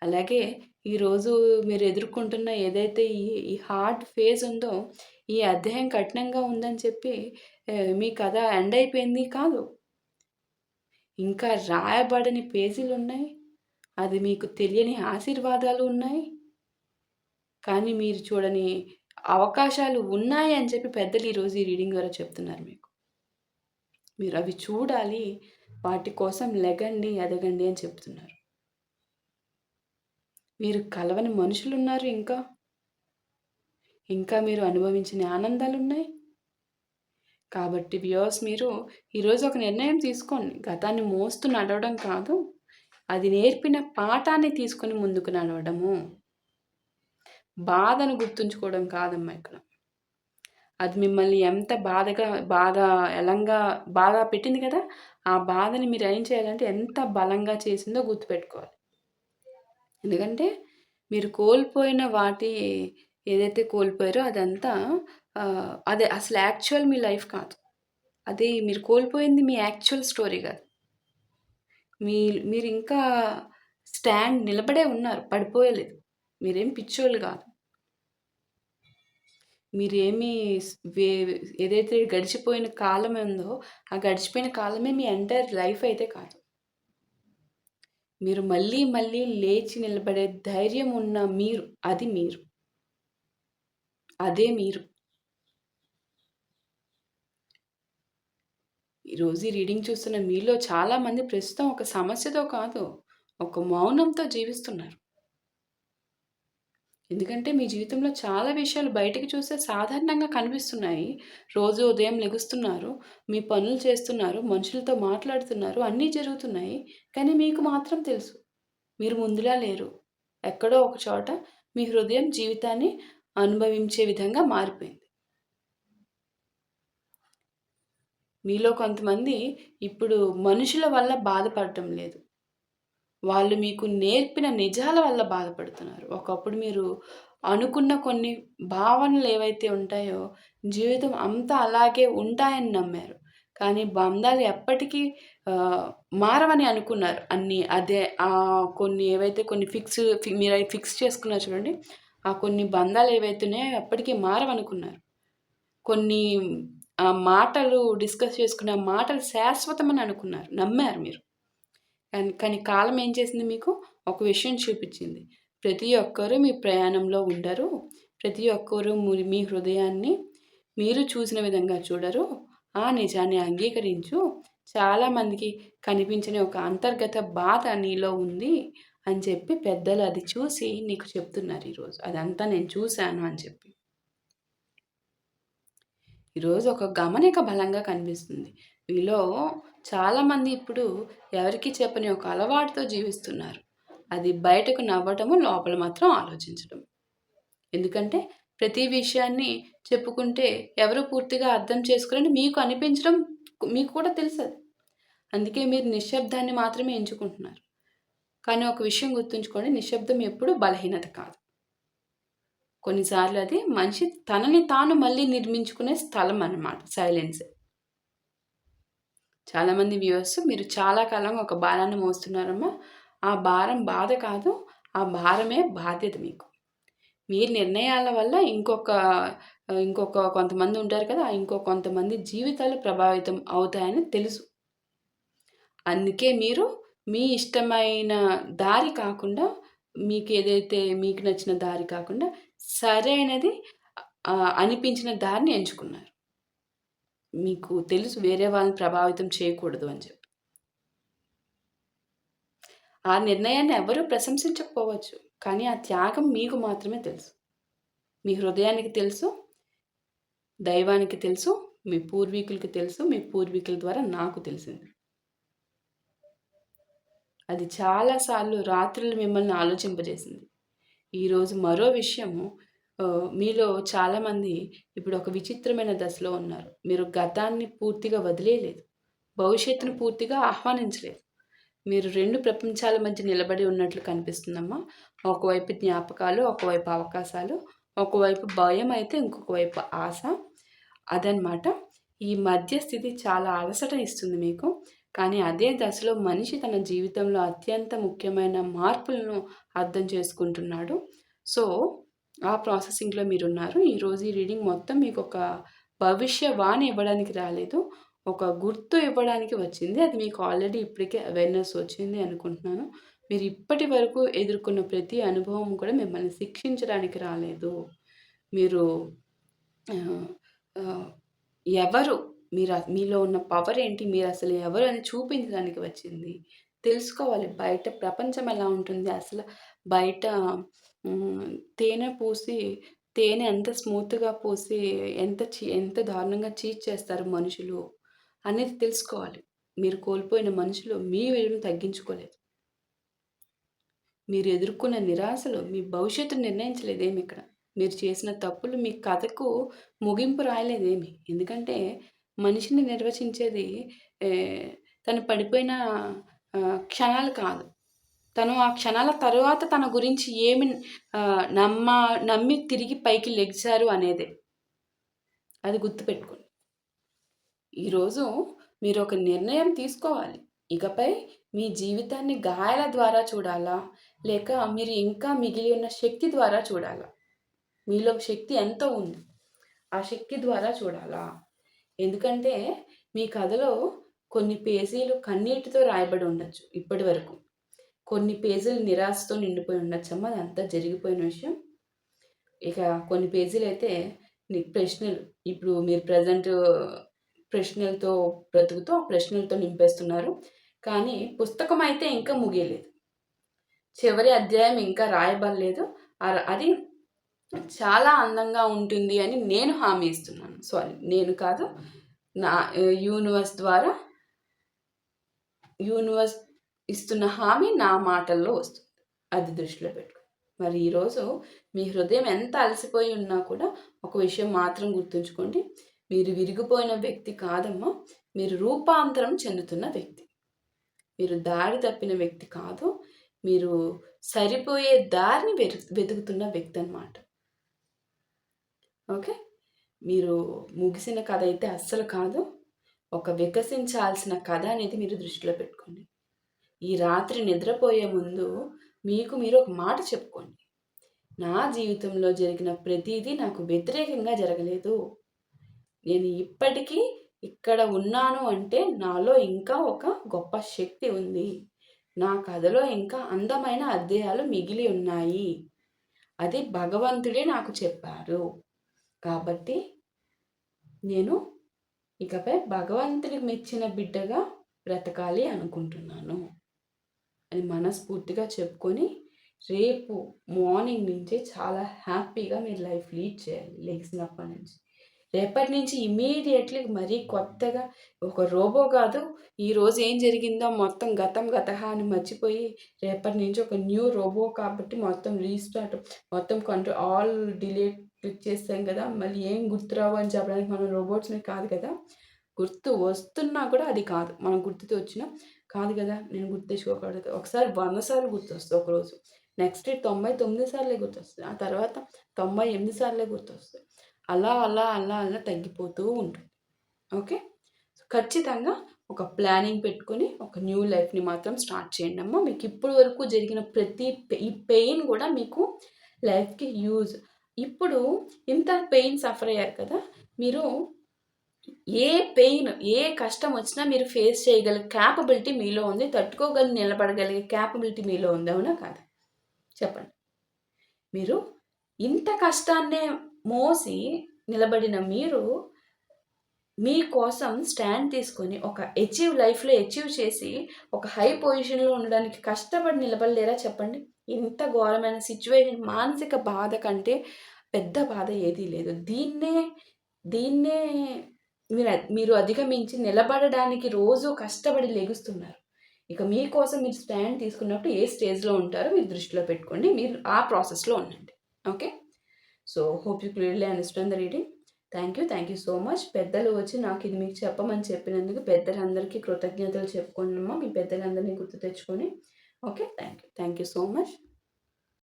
Speaker 1: అలాగే ఈరోజు మీరు ఎదుర్కొంటున్న ఏదైతే ఈ హార్డ్ ఫేజ్ ఉందో, ఈ అధ్యాయం కఠినంగా ఉందని చెప్పి మీ కథ ఎండ్ అయిపోయింది కాదు. ఇంకా రాయబడని పేజీలున్నాయి. అది మీకు తెలియని ఆశీర్వాదాలు ఉన్నాయి. కానీ మీరు చూడని అవకాశాలు ఉన్నాయి అని చెప్పి పెద్దలు ఈరోజు ఈ రీడింగ్ ద్వారా చెప్తున్నారు మీకు. మీరు అవి చూడాలి. వాటి కోసం లెగండి, ఎదగండి అని చెప్తున్నారు. మీరు కలవని మనుషులున్నారు ఇంకా. ఇంకా మీరు అనుభవించని ఆనందాలున్నాయి. కాబట్టి వ్యూవర్స్ మీరు ఈరోజు ఒక నిర్ణయం తీసుకోండి. గతాన్ని మోస్తూ నడవడం కాదు. అది నేర్పిన పాఠాన్ని తీసుకొని ముందుకు నడవడము. బాధను గుర్తుంచుకోవడం కాదమ్మా ఇక్కడ. అది మిమ్మల్ని ఎంత బాధ పెట్టింది కదా! ఆ బాధని మీరు ఏం చేయాలంటే ఎంత బలంగా చేసిందో గుర్తుపెట్టుకోవాలి. ఎందుకంటే మీరు కోల్పోయిన వాటి ఏదైతే కోల్పోయారో అదంతా అదే అసలు యాక్చువల్ మీ లైఫ్ కాదు. అది మీరు కోల్పోయింది మీ యాక్చువల్ స్టోరీ కాదు. మీరింకా నిలబడే ఉన్నారు. పడిపోయలేదు. మీరేం పిచ్చోళ్ళు కాదు. మీరేమీ ఏదైతే గడిచిపోయిన కాలం ఉందో, ఆ గడిచిపోయిన కాలమే మీ ఎంటైర్ లైఫ్ అయితే కాదు. మీరు మళ్ళీ మళ్ళీ లేచి నిలబడే ధైర్యం ఉన్న మీరు. అది మీరు. అదే మీరు. ఈరోజు ఈ రీడింగ్ చూస్తున్న మీలో చాలామంది ప్రస్తుతం ఒక సమస్యతో కాదు, ఒక మౌనంతో జీవిస్తున్నారు. ఎందుకంటే మీ జీవితంలో చాలా విషయాలు బయటికి చూస్తే సాధారణంగా కనిపిస్తున్నాయి. రోజు ఉదయం లెగుస్తున్నారు, మీ పనులు చేస్తున్నారు, మనుషులతో మాట్లాడుతున్నారు, అన్నీ జరుగుతున్నాయి. కానీ మీకు మాత్రం తెలుసు, మీరు ముందులా లేరు. ఎక్కడో ఒక చోట మీ హృదయం జీవితాన్ని అనుభవించే విధంగా మారిపోయింది. మీలో కొంతమంది ఇప్పుడు మనుషుల వల్ల బాధపడటం లేదు. వాళ్ళు మీకు నేర్పిన నిజాల వల్ల బాధపడుతున్నారు. ఒకప్పుడు మీరు అనుకున్న కొన్ని భావనలు ఏవైతే ఉంటాయో, జీవితం అంతా అలాగే ఉంటాయని నమ్మారు. కానీ బంధాలు ఎప్పటికీ మారవని అనుకున్నారు. అదే కొన్ని ఏవైతే కొన్ని మీరవి ఫిక్స్ చేసుకున్నారు చూడండి. ఆ కొన్ని బంధాలు ఏవైతే ఉన్నాయో ఎప్పటికీ మారవనుకున్నారు. కొన్ని మాటలు డిస్కస్ చేసుకున్న మాటలు శాశ్వతమని అనుకున్నారు. నమ్మారు మీరు. కానీ కాలం ఏం చేసింది మీకు? ఒక విషయం చూపించింది. ప్రతి ఒక్కరూ మీ ప్రయాణంలో ఉండరు. ప్రతి ఒక్కరూ మీ హృదయాన్ని మీరు చూసిన విధంగా చూడరు. ఆ నిజాన్ని అంగీకరించు. చాలామందికి కనిపించని ఒక అంతర్గత బాధ నీలో ఉంది అని చెప్పి పెద్దలు అది చూసి నీకు చెప్తున్నారు ఈరోజు. అదంతా నేను చూశాను అని చెప్పి. ఈరోజు ఒక గమనిక బలంగా కనిపిస్తుంది. మీలో చాలామంది ఇప్పుడు ఎవరికీ చెప్పని ఒక అలవాటుతో జీవిస్తున్నారు. అది బయటకు నవ్వటము, లోపల మాత్రం ఆలోచించడం. ఎందుకంటే ప్రతి విషయాన్ని చెప్పుకుంటే ఎవరు పూర్తిగా అర్థం చేసుకోరని మీకు అనిపించడం మీకు కూడా తెలుసది. అందుకే మీరు నిశ్శబ్దాన్ని మాత్రమే ఎంచుకుంటున్నారు. కానీ ఒక విషయం గుర్తుంచుకోండి, నిశ్శబ్దం ఎప్పుడూ బలహీనత కాదు. కొన్నిసార్లు అది మనిషి తనని తాను మళ్ళీ నిర్మించుకునే స్థలం అన్నమాట. సైలెన్స్. చాలామంది వ్యూవర్స్ మీరు చాలా కాలంగా ఒక భారాన్ని మోస్తున్నారమ్మా. ఆ భారం బాధ కాదు. ఆ భారమే బాధ్యత మీకు. మీ నిర్ణయాల వల్ల ఇంకొక కొంతమంది ఉంటారు కదా! ఇంకో కొంతమంది జీవితాలు ప్రభావితం అవుతాయని తెలుసు. అందుకే మీరు మీ ఇష్టమైన దారి కాకుండా మీకేదైతే మీకు నచ్చిన దారి కాకుండా సరైనది అనిపించిన దారిని ఎంచుకున్నారు. మీకు తెలుసు వేరే వాళ్ళని ప్రభావితం చేయకూడదు అని చెప్పి. ఆ నిర్ణయాన్ని ఎవరు ప్రశంసించకపోవచ్చు. కానీ ఆ త్యాగం మీకు మాత్రమే తెలుసు. మీ హృదయానికి తెలుసు, దైవానికి తెలుసు, మీ పూర్వీకులకి తెలుసు, మీ పూర్వీకుల ద్వారా నాకు తెలిసింది. అది చాలా సార్లు రాత్రులు మిమ్మల్ని ఆలోచింపజేసింది. ఈరోజు మరో విషయము మీలో చాలామంది ఇప్పుడు ఒక విచిత్రమైన దశలో ఉన్నారు. మీరు గతాన్ని పూర్తిగా వదిలేయలేదు. భవిష్యత్తును పూర్తిగా ఆహ్వానించలేదు. మీరు 2 ప్రపంచాల మధ్య నిలబడి ఉన్నట్లు కనిపిస్తుందమ్మా. ఒకవైపు జ్ఞాపకాలు, ఒకవైపు అవకాశాలు, ఒకవైపు భయం అయితే ఇంకొక వైపు ఆశ. అదనమాట. ఈ మధ్య స్థితి చాలా అలసట ఇస్తుంది మీకు. కానీ అదే దశలో మనిషి తన జీవితంలో అత్యంత ముఖ్యమైన మార్పులను అర్థం చేసుకుంటున్నాడు. సో, ఆ ప్రాసెసింగ్‌లో మీరున్నారు. ఈరోజు ఈ రీడింగ్ మొత్తం మీకొక భవిష్యవాణి ఇవ్వడానికి రాలేదు. ఒక గుర్తు ఇవ్వడానికి వచ్చింది. అది మీకు ఆల్రెడీ ఇప్పటికే అవేర్‌నెస్ వచ్చింది అనుకుంటున్నాను. మీరు ఇప్పటి వరకు ఎదుర్కొన్న ప్రతి అనుభవం కూడా మిమ్మల్ని శిక్షించడానికి రాలేదు. మీరు ఆహ్, ఆహ్, ఎవరు? మీలో ఉన్న పవర్ ఏంటి? మీరసలు ఎవరు అని చూపించడానికి వచ్చింది. తెలుసుకోవాలి బయట ప్రపంచం ఎలా ఉంటుంది? అసలు బయట హ్మ్, తేనె పూసి తేనె ఎంత స్మూత్‌గా పూసి ఎంత దారుణంగా చీట్ చేస్తారు మనుషులు అనేది తెలుసుకోవాలి. మీరు కోల్పోయిన మనుషులు మీ విలువను తగ్గించుకోలేదు. మీరు ఎదుర్కొన్న నిరాశలు మీ భవిష్యత్తును నిర్ణయించలేదేమిక్కడ. మీరు చేసిన తప్పులు మీ కథకు ముగింపు రాయలేదేమి. ఎందుకంటే మనిషిని నిర్వచించేది తను పడిపోయిన క్షణాలు కాదు. తను ఆ క్షణాల తరువాత తన గురించి ఏమి నమ్మి తిరిగి పైకి లెగిచారు అనేదే. అది గుర్తుపెట్టుకోండి. ఈరోజు మీరొక నిర్ణయం తీసుకోవాలి. ఇకపై మీ జీవితాన్ని గాయాల ద్వారా చూడాలా? లేక మీరు ఇంకా మిగిలి ఉన్న శక్తి ద్వారా చూడాలా? మీలో శక్తి ఎంతో ఉంది. ఆ శక్తి ద్వారా చూడాలా? ఎందుకంటే మీ కథలో కొన్ని పేజీలు కన్నీటితో రాయబడి ఉండొచ్చు ఇప్పటి వరకు. కొన్ని పేజీలు నిరాశతో నిండిపోయి ఉండొచ్చమ్మా. అదంతా జరిగిపోయిన విషయం. ఇక కొన్ని పేజీలైతే ప్రశ్నలు. ఇప్పుడు మీరు ప్రెజెంట్ ప్రశ్నలతో బ్రతుకుతూ ఆ ప్రశ్నలతో నింపేస్తున్నారు. కానీ పుస్తకం అయితే ఇంకా ముగియలేదు. చివరి అధ్యాయం ఇంకా రాయబడలేదు. అది చాలా అందంగా ఉంటుంది అని నేను హామీ ఇస్తున్నాను. సారీ, నేను కాదు, నా యూనివర్స్ ఇస్తున్న హామీ నా మాటల్లో వస్తుంది. అది దృష్టిలో పెట్టుకోండి. మరి ఈరోజు మీ హృదయం ఎంత అలసిపోయి ఉన్నా కూడా ఒక విషయం మాత్రం గుర్తుంచుకోండి. మీరు విరిగిపోయిన వ్యక్తి కాదమ్మా. మీరు రూపాంతరం చెందుతున్న వ్యక్తి. మీరు దారి తప్పిన వ్యక్తి కాదు. మీరు సరిపోయే దారిని వెతుకుతున్న వ్యక్తి అన్నమాట. ఓకే. మీరు ముగిసిన కథ అయితే అస్సలు కాదు. ఒక వికసించాల్సిన కథ అనేది మీరు దృష్టిలో పెట్టుకోండి. ఈ రాత్రి నిద్రపోయే ముందు మీకు మీరు ఒక మాట చెప్పుకోండి. నా జీవితంలో జరిగిన ప్రతీదీ నాకు వ్యతిరేకంగా జరగలేదు. నేను ఇప్పటికీ ఇక్కడ ఉన్నాను అంటే నాలో ఇంకా ఒక గొప్ప శక్తి ఉంది. నా కథలో ఇంకా అందమైన అధ్యాయాలు మిగిలి ఉన్నాయి. అది భగవంతుడే నాకు చెప్పారు. కాబట్టి నేను ఇకపై భగవంతుడికి మెచ్చిన బిడ్డగా బ్రతకాలి అనుకుంటున్నాను అని మనస్ఫూర్తిగా చెప్పుకొని రేపు మార్నింగ్ నుంచే చాలా హ్యాపీగా మీరు లైఫ్ లీడ్ చేయాలి. లెగిసినప్పటి నుంచి రేపటి నుంచి ఇమీడియట్లీ మరీ కొత్తగా ఒక రోబో కాదు. ఈరోజు ఏం జరిగిందో మొత్తం గతహ అని మర్చిపోయి రేపటి నుంచి ఒక న్యూ రోబో కాబట్టి మొత్తం రీస్టార్ట్, మొత్తం కంట్రోల్ ఆల్ డిలీట్ క్లిక్ చేస్తాం కదా. మళ్ళీ ఏం గుర్తురావు అని చెప్పడానికి మనం రోబోట్స్ని కాదు కదా. గుర్తు వస్తున్నా కూడా అది కాదు. మనం గుర్తుతో వచ్చినా కాదు కదా. నేను గుర్తు తెచ్చుకోకూడదు. ఒకసారి 100 సార్లు గుర్తొస్తుంది ఒకరోజు. నెక్స్ట్ 99 సార్లే గుర్తొస్తుంది. ఆ తర్వాత 98 సార్లే గుర్తొస్తుంది. అలా తగ్గిపోతూ ఉంటుంది. ఓకే. ఖచ్చితంగా ఒక ప్లానింగ్ పెట్టుకొని ఒక న్యూ లైఫ్‌ని మాత్రం స్టార్ట్ చేయండమ్మా. మీకు ఇప్పటి వరకు జరిగిన ప్రతి ఈ పెయిన్ గూడా మీకు లైఫ్‌కి యూజ్. ఇప్పుడు ఇంత పెయిన్ సఫర్ అయ్యారు కదా! మీరు ఏ పెయిన్, ఏ కష్టం వచ్చినా మీరు ఫేస్ చేయగల క్యాపబిలిటీ మీలో ఉంది. నిలబడగలిగే క్యాపబిలిటీ మీలో ఉంది. అవునా? కాదా? చెప్పండి. మీరు ఇంత కష్టాన్నే మోసి నిలబడిన మీరు, మీకోసం స్టాండ్ తీసుకొని ఒక లైఫ్‌లో అచీవ్ చేసి ఒక హై పొజిషన్‌లో ఉండడానికి కష్టపడి నిలబడలేరా చెప్పండి? ఇంత ఘోరమైన సిట్యుయేషన్, మానసిక బాధ కంటే పెద్ద బాధ ఏదీ లేదు. దీన్నే మీరు అధిగమించి నిలబడడానికి రోజు కష్టపడి లెగుస్తున్నారు. ఇక మీకోసం మీరు స్టాండ్ తీసుకున్నప్పుడు ఏ స్టేజ్‌లో ఉంటారో మీరు దృష్టిలో పెట్టుకోండి. మీరు ఆ ప్రాసెస్‌లో ఉండండి. Okay. So hope you clearly understand the reading. Thank you so much. పెద్దలు వచ్చి నాకు ఇది మీకు చెప్పమని చెప్పినందుకు పెద్దలందరికీ కృతజ్ఞతలు చెప్పుకోండమ్మా. మీ పెద్దలందరినీ గుర్తు తెచ్చుకొని. Okay. Thank you so much.